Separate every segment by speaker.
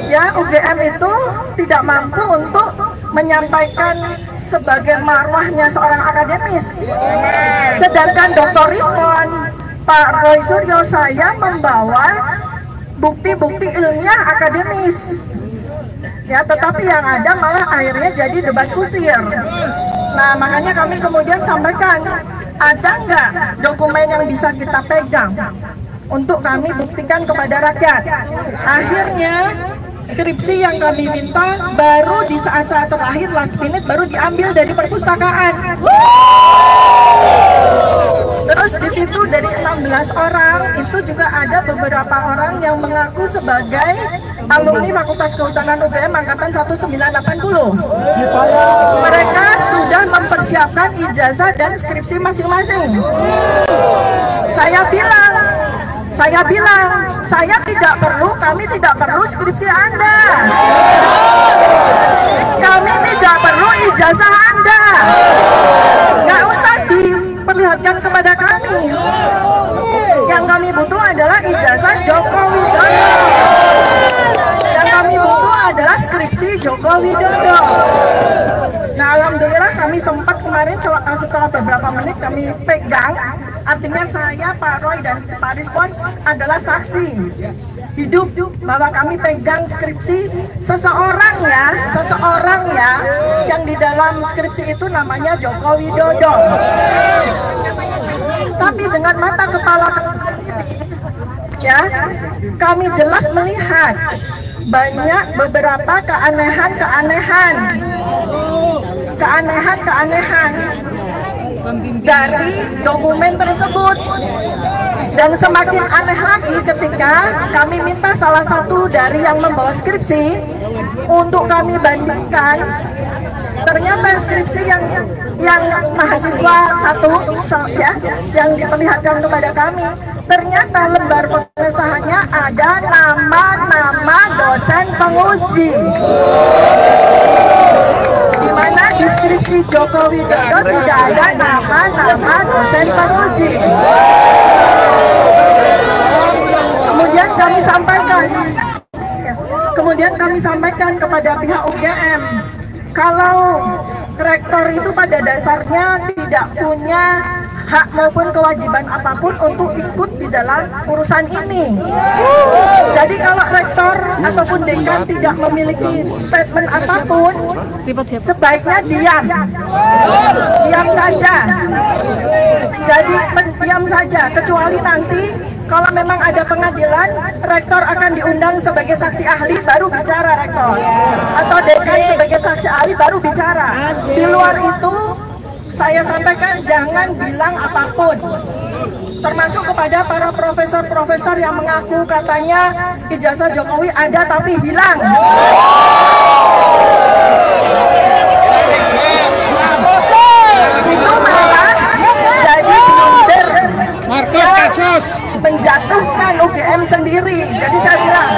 Speaker 1: Ya, UGM itu tidak mampu untuk menyampaikan sebagai marwahnya seorang akademis. Sedangkan Dr. Rizwan, Pak Roy Suryo, saya membawa bukti-bukti ilmiah akademis. Ya, tetapi yang ada malah akhirnya jadi debat kusir. Nah, makanya kami kemudian sampaikan, ada nggak dokumen yang bisa kita pegang untuk kami buktikan kepada rakyat. Akhirnya skripsi yang kami minta baru di saat-saat terakhir, last minute, baru diambil dari perpustakaan. Terus di situ dari 16 orang itu juga ada beberapa orang yang mengaku sebagai alumni Fakultas Kehutanan UGM angkatan 1980. Mereka sudah mempersiapkan ijazah dan skripsi masing-masing. Saya bilang, kami tidak perlu skripsi Anda. Kami tidak perlu ijazah Anda. Nggak usah diperlihatkan kepada kami. Yang kami butuh adalah ijazah Joko Widodo. Yang kami butuh adalah skripsi Joko Widodo. Nah, alhamdulillah kami sempat kemarin setelah beberapa menit kami pegang. Artinya saya, Pak Roy, dan Pak Rizwan adalah saksi hidup bahwa kami pegang skripsi seseorang ya yang di dalam skripsi itu namanya Joko Widodo. Tapi dengan mata kepala ya, kami jelas melihat banyak beberapa keanehan dari dokumen tersebut. Dan semakin aneh lagi ketika kami minta salah satu dari yang membawa skripsi untuk kami bandingkan. Ternyata skripsi yang mahasiswa yang diperlihatkan kepada kami, ternyata lembar pengesahannya ada nama dosen penguji. Di mana di skripsi Joko Widodo tidak ada nama dosen penguji. Kemudian kami sampaikan kepada pihak UGM, kalau rektor itu pada dasarnya tidak punya hak maupun kewajiban apapun untuk ikut di dalam urusan ini. Jadi kalau rektor ataupun dekan tidak memiliki statement apapun, sebaiknya diam saja. Jadi diam saja, kecuali nanti kalau memang ada pengadilan, rektor akan diundang sebagai saksi ahli, baru bicara rektor. Atau dekan sebagai saksi ahli, baru bicara. Di luar itu, saya sampaikan jangan bilang apapun. Termasuk kepada para profesor-profesor yang mengaku katanya ijazah Jokowi ada tapi hilang. Itu malah jadi blunder. Menjatuhkan UGM sendiri. Jadi saya bilang,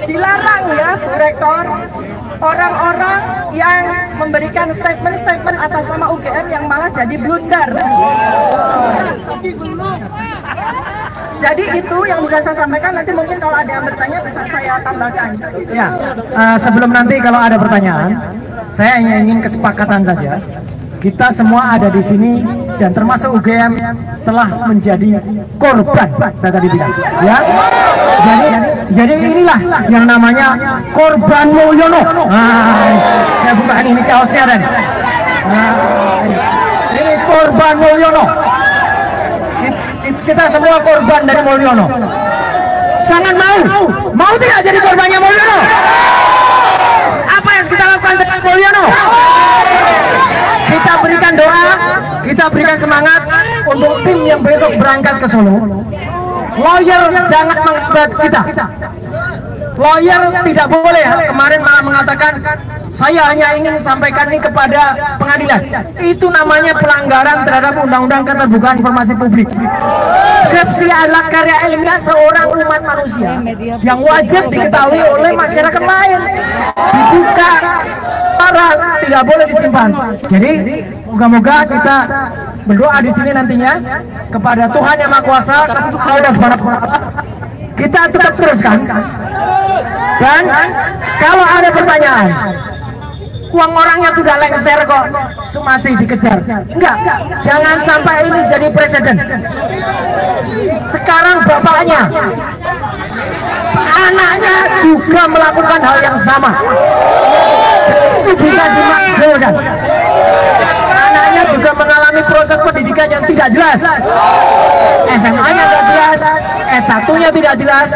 Speaker 1: dilarang ya Bu Rektor, orang-orang yang memberikan statement-statement atas nama UGM yang malah jadi blunder. Jadi itu yang bisa saya sampaikan. Nanti mungkin kalau ada yang bertanya bisa saya tambahkan.
Speaker 2: Ya, sebelum nanti kalau ada pertanyaan, saya hanya ingin kesepakatan saja. Kita semua ada di sini dan termasuk UGM telah menjadi korban, saya tadi bilang, ya. Jadi inilah yang namanya korban Mulyono. Saya bukakan ini kaosnya dan ini korban Mulyono. Kita semua korban dari Mulyono. Jangan mau tidak jadi korbannya Mulyono. Apa yang kita lakukan dengan Mulyono? Kita berikan doa, kita berikan semangat untuk tim yang besok berangkat ke Solo. Lawyer jangan menghambat kita. Lawyer tidak boleh kemarin malah mengatakan saya hanya ingin sampaikan ini kepada pengadilan. Itu namanya pelanggaran terhadap Undang-Undang Keterbukaan Informasi Publik. Skripsi adalah karya ilmiah seorang umat manusia yang wajib diketahui oleh masyarakat lain. Dibuka, parah, tidak boleh disimpan. Jadi moga-moga kita berdoa di sini nantinya kepada Tuhan Yang Maha Kuasa, Allah Subhanahu wa Ta'ala. Kita tetap teruskan Dan kalau ada pertanyaan, uang orangnya sudah lengser kok masih dikejar. Enggak, jangan sampai ini jadi presiden. Sekarang bapaknya, anaknya juga melakukan hal yang sama. Itu bisa dimaksudkan. Anaknya juga mengalami proses pendidikan yang tidak jelas. SMA-nya tidak jelas, S1-nya tidak jelas,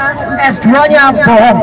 Speaker 2: S2-nya bohong.